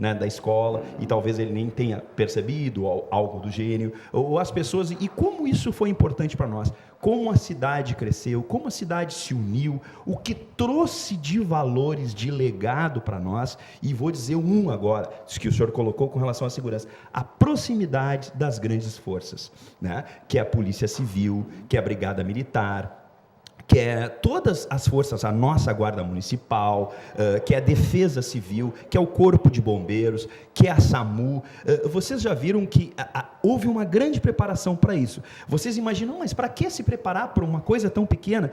né, da escola, e talvez ele nem tenha percebido algo do gênero, ou as pessoas, e como isso foi importante para nós, como a cidade cresceu, como a cidade se uniu, o que trouxe de valores, de legado para nós, e vou dizer um agora, isso que o senhor colocou com relação à segurança, a proximidade das grandes forças, né? Que é a Polícia Civil, que é a Brigada Militar, que é todas as forças, a nossa Guarda Municipal, que é a Defesa Civil, que é o Corpo de Bombeiros, que é a SAMU. Vocês já viram que houve uma grande preparação para isso. Vocês imaginam, mas para que se preparar para uma coisa tão pequena?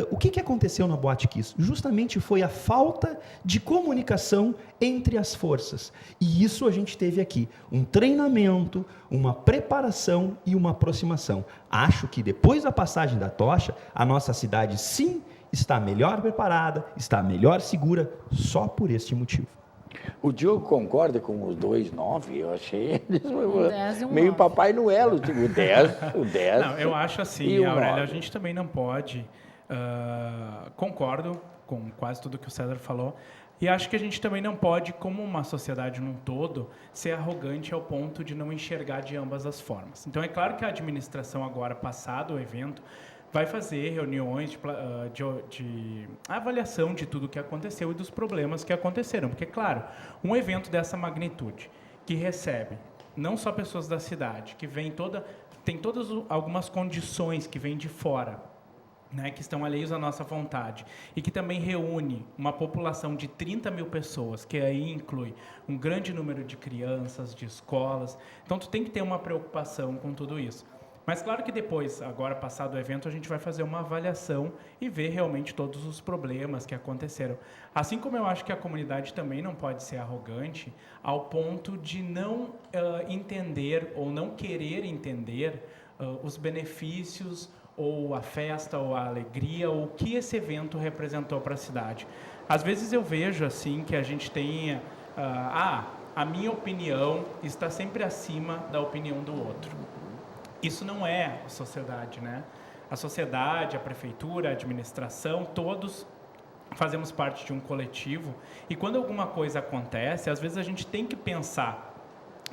O que aconteceu na Boate Kiss? Justamente foi a falta de comunicação entre as forças. E isso a gente teve aqui, um treinamento, uma preparação e uma aproximação. Acho que depois da passagem da tocha, a nossa cidade sim está melhor preparada, está melhor segura, só por este motivo. O Diogo concorda com os 2,9? Eu achei eles meio 9. Papai Noel, o 10. Não, eu acho assim, Aurélio, a gente também não pode, concordo com quase tudo que o César falou, e acho que a gente também não pode, como uma sociedade num todo, ser arrogante ao ponto de não enxergar de ambas as formas. Então, é claro que a administração agora, passado o evento, vai fazer reuniões de avaliação de tudo o que aconteceu e dos problemas que aconteceram. Porque, claro, um evento dessa magnitude, que recebe não só pessoas da cidade, que tem todas algumas condições que vêm de fora, né, que estão alheios à nossa vontade, e que também reúne uma população de 30 mil pessoas, que aí inclui um grande número de crianças, de escolas. Então, tu tem que ter uma preocupação com tudo isso. Mas claro que depois, agora passado o evento, a gente vai fazer uma avaliação e ver realmente todos os problemas que aconteceram. Assim como eu acho que a comunidade também não pode ser arrogante ao ponto de não entender ou não querer entender os benefícios ou a festa, ou a alegria, ou o que esse evento representou para a cidade. Às vezes eu vejo assim que a gente tem... a minha opinião está sempre acima da opinião do outro. Isso não é a sociedade, né? A sociedade, a prefeitura, a administração, todos fazemos parte de um coletivo, e quando alguma coisa acontece, às vezes a gente tem que pensar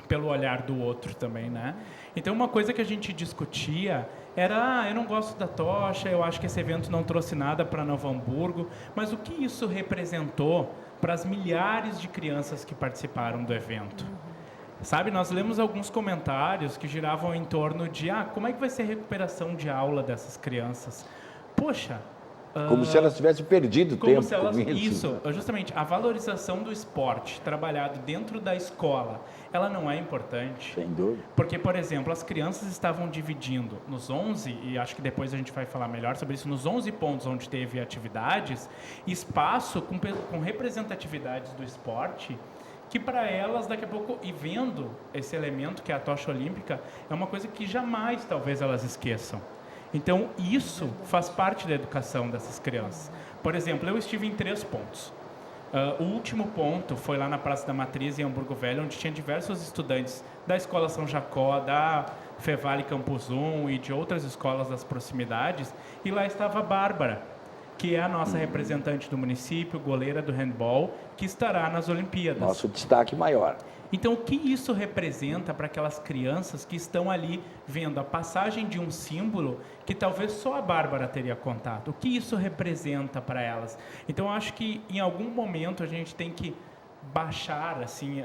pelo olhar do outro também, né? Então, uma coisa que a gente discutia era, eu não gosto da tocha, eu acho que esse evento não trouxe nada para Novo Hamburgo, mas o que isso representou para as milhares de crianças que participaram do evento? Sabe, nós lemos alguns comentários que giravam em torno de, como é que vai ser a recuperação de aula dessas crianças? Poxa... Como se elas tivessem perdido tempo com isso, justamente, a valorização do esporte trabalhado dentro da escola, ela não é importante. Sem dúvida. Porque, por exemplo, as crianças estavam dividindo nos 11, e acho que depois a gente vai falar melhor sobre isso, nos 11 pontos onde teve atividades, espaço com representatividades do esporte, que para elas, daqui a pouco, e vendo esse elemento que é a tocha olímpica, é uma coisa que jamais, talvez, elas esqueçam. Então, isso faz parte da educação dessas crianças. Por exemplo, eu estive em 3 pontos. O último ponto foi lá na Praça da Matriz, em Hamburgo Velho, onde tinha diversos estudantes da Escola São Jacó, da Fevale Campus 1 e de outras escolas das proximidades, e lá estava a Bárbara, que é a nossa representante do município, goleira do handball, que estará nas Olimpíadas. Nosso destaque maior. Então, o que isso representa para aquelas crianças que estão ali vendo a passagem de um símbolo que talvez só a Bárbara teria contato? O que isso representa para elas? Então, eu acho que em algum momento a gente tem que baixar assim,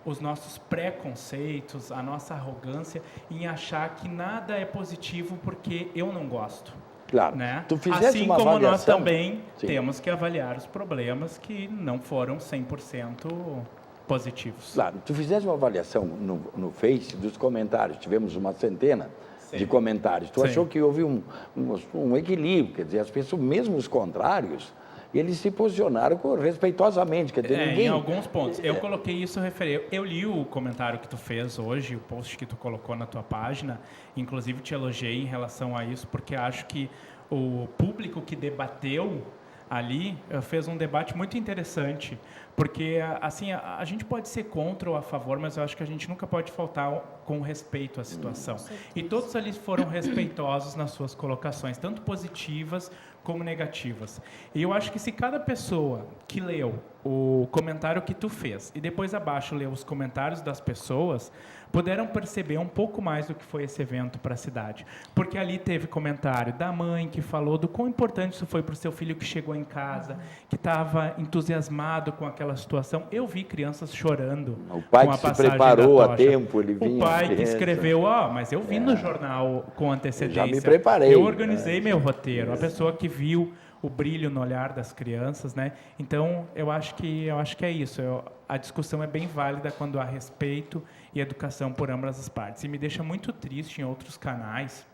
os nossos preconceitos, a nossa arrogância em achar que nada é positivo porque eu não gosto. Claro. Né? Tu fizeste assim uma como avaliação? nós também Sim. temos que avaliar os problemas que não foram 100% positivos. Claro, tu fizeste uma avaliação no Face dos comentários, tivemos uma centena de comentários. Tu achou que houve um equilíbrio, quer dizer, as pessoas, mesmo os contrários, eles se posicionaram respeitosamente, quer dizer, ninguém... Em alguns pontos. Eu coloquei isso referente. Eu li o comentário que tu fez hoje, o post que tu colocou na tua página, inclusive te elogiei em relação a isso, porque acho que o público que debateu ali fez um debate muito interessante, porque assim a gente pode ser contra ou a favor, mas eu acho que a gente nunca pode faltar com respeito à situação. E todos ali foram respeitosos nas suas colocações, tanto positivas como negativas. E eu acho que se cada pessoa que leu o comentário que tu fez e depois abaixo leu os comentários das pessoas, puderam perceber um pouco mais do que foi esse evento para a cidade. Porque ali teve comentário da mãe que falou do quão importante isso foi para o seu filho que chegou em casa, que estava entusiasmado com aquela situação. Eu vi crianças chorando. O pai com a que se passagem preparou da a tocha. tempo, ele vinha. O pai que escreveu, mas eu vi no jornal com antecedência. Já me preparei. Eu organizei meu roteiro. A pessoa que viu o brilho no olhar das crianças, né? Então, eu acho que é isso. A discussão é bem válida quando há respeito e educação por ambas as partes. E me deixa muito triste em outros canais,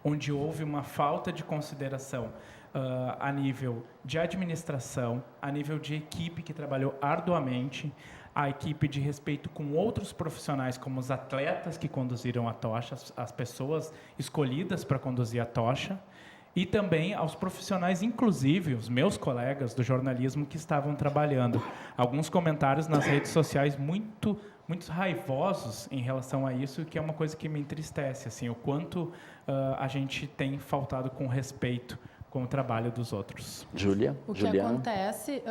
onde houve uma falta de consideração a nível de administração, a nível de equipe que trabalhou arduamente, a equipe de respeito com outros profissionais, como os atletas que conduziram a tocha, as pessoas escolhidas para conduzir a tocha, e também aos profissionais, inclusive os meus colegas do jornalismo que estavam trabalhando. Alguns comentários nas redes sociais muito raivosos em relação a isso, que é uma coisa que me entristece, assim, o quanto a gente tem faltado com respeito com o trabalho dos outros. Juliana? O que acontece,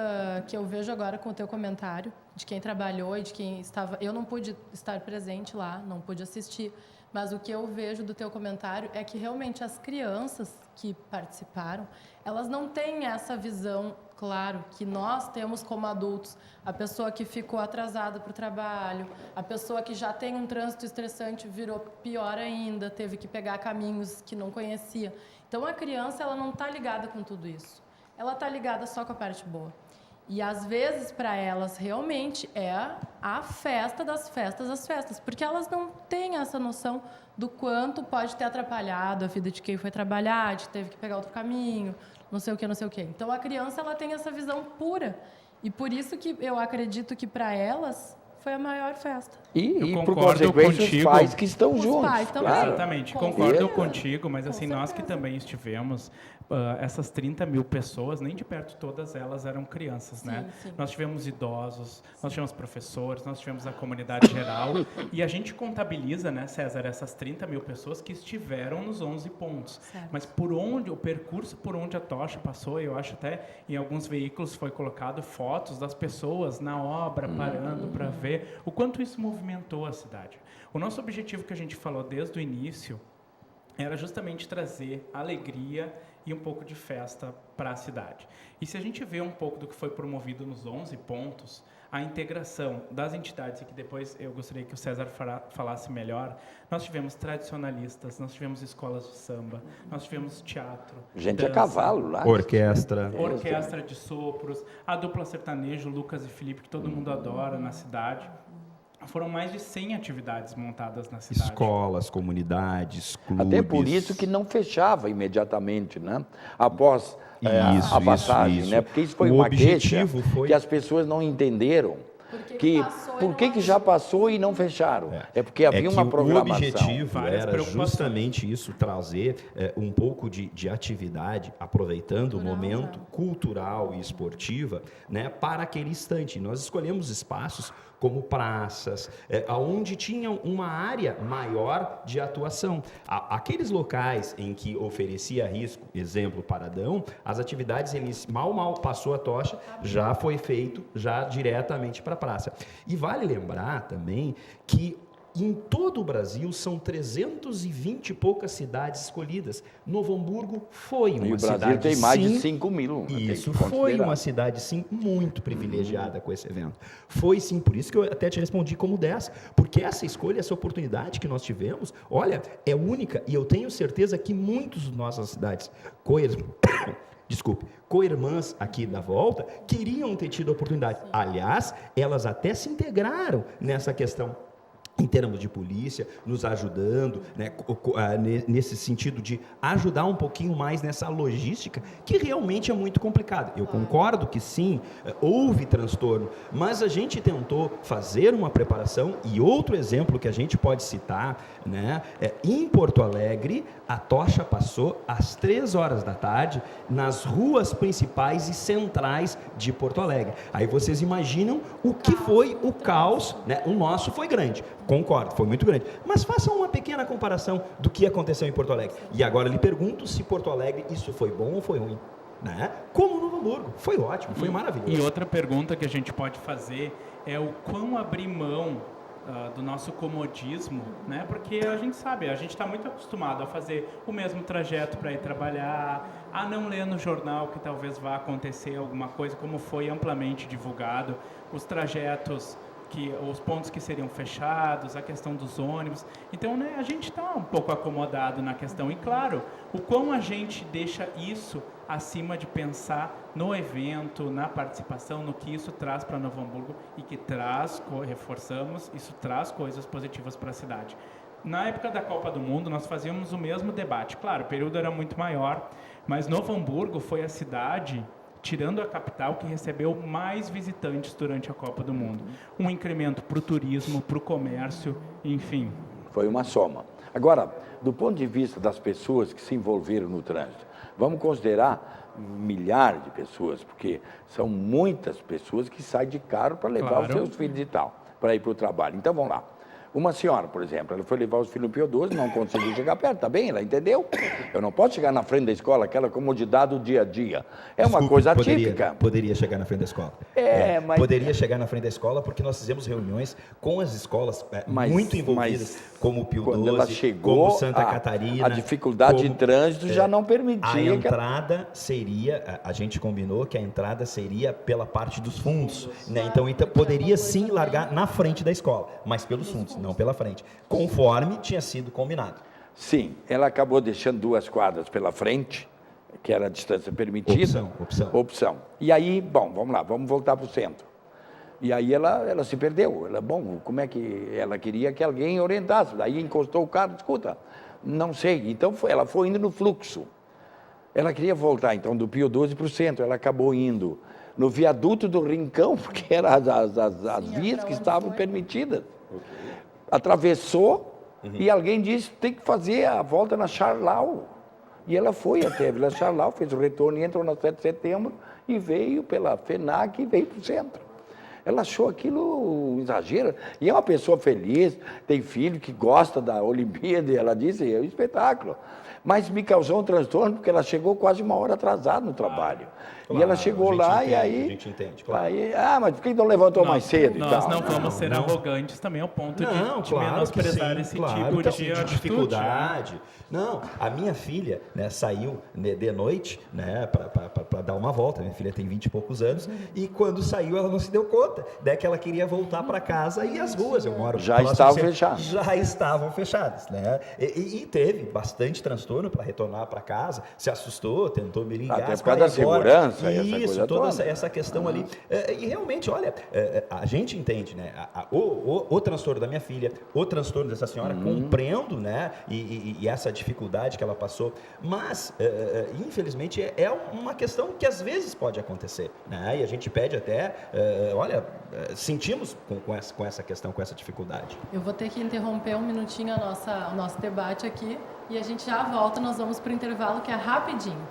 que eu vejo agora com o teu comentário, de quem trabalhou e de quem estava... Eu não pude estar presente lá, não pude assistir, mas o que eu vejo do teu comentário é que realmente as crianças que participaram, elas não têm essa visão, claro, que nós temos como adultos. A pessoa que ficou atrasada para o trabalho, a pessoa que já tem um trânsito estressante virou pior ainda, teve que pegar caminhos que não conhecia. Então, a criança ela não está ligada com tudo isso. Ela está ligada só com a parte boa. E, às vezes, para elas, realmente, é a festa das festas, porque elas não têm essa noção do quanto pode ter atrapalhado a vida de quem foi trabalhar, de teve que pegar outro caminho, não sei o quê. Então, a criança ela tem essa visão pura. E por isso que eu acredito que, para elas, foi a maior festa. E por consequência, os pais que estão juntos. Pais também. Claro. Exatamente, concordo contigo, mas assim, nós que também estivemos, essas 30 mil pessoas, nem de perto todas elas eram crianças, né? Sim. Nós tivemos idosos, nós tivemos professores, nós tivemos a comunidade geral, e a gente contabiliza, né, César, essas 30 mil pessoas que estiveram nos 11 pontos. Certo. Mas o percurso por onde a tocha passou, eu acho até em alguns veículos foi colocado fotos das pessoas na obra, parando para ver o quanto isso movimentou a cidade. O nosso objetivo que a gente falou desde o início era justamente trazer alegria e um pouco de festa para a cidade. E se a gente vê um pouco do que foi promovido nos 11 pontos, a integração das entidades, e que depois eu gostaria que o César falasse melhor, nós tivemos tradicionalistas, nós tivemos escolas de samba, nós tivemos teatro, Gente dança, a cavalo lá. Orquestra de sopros, a dupla sertanejo, Lucas e Felipe, que todo mundo adora na cidade. Foram mais de 100 atividades montadas na cidade. Escolas, comunidades, clubes. Até por isso que não fechava imediatamente, né? Após a passagem, né? Porque isso foi uma queixa que as pessoas não entenderam. Por que já passou e não fecharam? É porque havia uma programação. O objetivo era justamente isso, trazer um pouco de atividade, aproveitando o momento cultural e esportiva, né, para aquele instante. Nós escolhemos espaços como praças, onde tinham uma área maior de atuação. Aqueles locais em que oferecia risco, exemplo, Paradão, as atividades, eles mal passou a tocha, já foi feito já diretamente para a praça. E vale lembrar também que em todo o Brasil são 320 e poucas cidades escolhidas. Novo Hamburgo foi uma cidade, e o Brasil tem mais de 5 mil. Isso, foi uma cidade, sim, muito privilegiada com esse evento. Foi, sim, por isso que eu até te respondi como 10, porque essa escolha, essa oportunidade que nós tivemos, olha, é única, e eu tenho certeza que muitas de nossas cidades co-irmãs aqui da volta, queriam ter tido a oportunidade. Aliás, elas até se integraram nessa questão, em termos de polícia, nos ajudando, né, nesse sentido de ajudar um pouquinho mais nessa logística, que realmente é muito complicada. Eu concordo que sim, houve transtorno, mas a gente tentou fazer uma preparação, e outro exemplo que a gente pode citar, né, em Porto Alegre, a tocha passou às 3 horas da tarde nas ruas principais e centrais de Porto Alegre. Aí vocês imaginam o que foi o caos, né? O nosso foi grande. Concordo, foi muito grande. Mas façam uma pequena comparação do que aconteceu em Porto Alegre. E agora lhe pergunto se Porto Alegre isso foi bom ou foi ruim. Né? Como Novo Hamburgo. Foi ótimo, foi maravilhoso. E outra pergunta que a gente pode fazer é o quão abrir mão do nosso comodismo, né? Porque a gente sabe, a gente está muito acostumado a fazer o mesmo trajeto para ir trabalhar, a não ler no jornal que talvez vá acontecer alguma coisa, como foi amplamente divulgado, os trajetos, os pontos que seriam fechados, a questão dos ônibus. Então, né, a gente está um pouco acomodado na questão. E, claro, o quão a gente deixa isso acima de pensar no evento, na participação, no que isso traz para Novo Hamburgo e que traz, reforçamos, isso traz coisas positivas para a cidade. Na época da Copa do Mundo, nós fazíamos o mesmo debate. Claro, o período era muito maior, mas Novo Hamburgo foi a cidade, tirando a capital, que recebeu mais visitantes durante a Copa do Mundo. Um incremento para o turismo, para o comércio, enfim. Foi uma soma. Agora, do ponto de vista das pessoas que se envolveram no trânsito, vamos considerar milhares de pessoas, porque são muitas pessoas que saem de carro para levar os seus filhos e tal, para ir para o trabalho. Então, vamos lá. Uma senhora, por exemplo, ela foi levar os filhos no Pio 12, não conseguiu chegar perto, tá bem, ela entendeu? Eu não posso chegar na frente da escola, aquela comodidade do dia a dia. É uma coisa atípica. Poderia chegar na frente da escola. Mas... Poderia chegar na frente da escola, porque nós fizemos reuniões com as escolas muito envolvidas, como o Pio 12, quando ela chegou, como Santa Catarina. A dificuldade de trânsito já não permitia. A entrada seria, a gente combinou que a entrada seria pela parte dos fundos. Né? Então, poderia sim largar na frente da escola, mas pelos fundos, não pela frente, conforme tinha sido combinado. Sim, ela acabou deixando 2 quadras pela frente, que era a distância permitida. Opção. E aí, bom, vamos lá, vamos voltar para o centro. E aí ela se perdeu. Como é que ela queria que alguém orientasse? Daí encostou o carro, escuta, não sei. Então ela foi indo no fluxo. Ela queria voltar, então, do Pio 12 para o centro. Ela acabou indo no viaduto do Rincão, porque eram as vias que estavam permitidas. Atravessou e alguém disse tem que fazer a volta na Charlau. E ela foi até a Vila Charlau, fez o retorno e entrou na 7 de setembro e veio pela FENAC e veio para o centro. Ela achou aquilo exagero. E é uma pessoa feliz, tem filho que gosta da Olimpíada, e ela disse, é um espetáculo. Mas me causou um transtorno porque ela chegou quase 1 hora atrasada no trabalho. Claro, e ela chegou lá entende, e aí... A gente entende, claro. Aí, mas por que não levantou mais cedo e tal? Nós não vamos ser arrogantes também ao ponto de menosprezar esse tipo de dificuldade. Não, a minha filha, né, saiu de noite, né, para dar uma volta. Minha filha tem 20 e poucos anos e quando saiu ela não se deu conta, né, que ela queria voltar para casa e as ruas, eu moro já estavam fechadas. Já estavam fechadas, né? E teve bastante transtorno para retornar para casa, se assustou, tentou me ligar. Até por causa da segurança. Isso, toda essa questão ali. E realmente, olha, a gente entende, né? O transtorno da minha filha, o transtorno dessa senhora, compreendo, né? E essa dificuldade que ela passou, mas, infelizmente, é uma questão que às vezes pode acontecer, né? E a gente pede até, sentimos com essa questão, com essa dificuldade. Eu vou ter que interromper um minutinho o nosso debate aqui e a gente já volta, nós vamos para o intervalo que é rapidinho.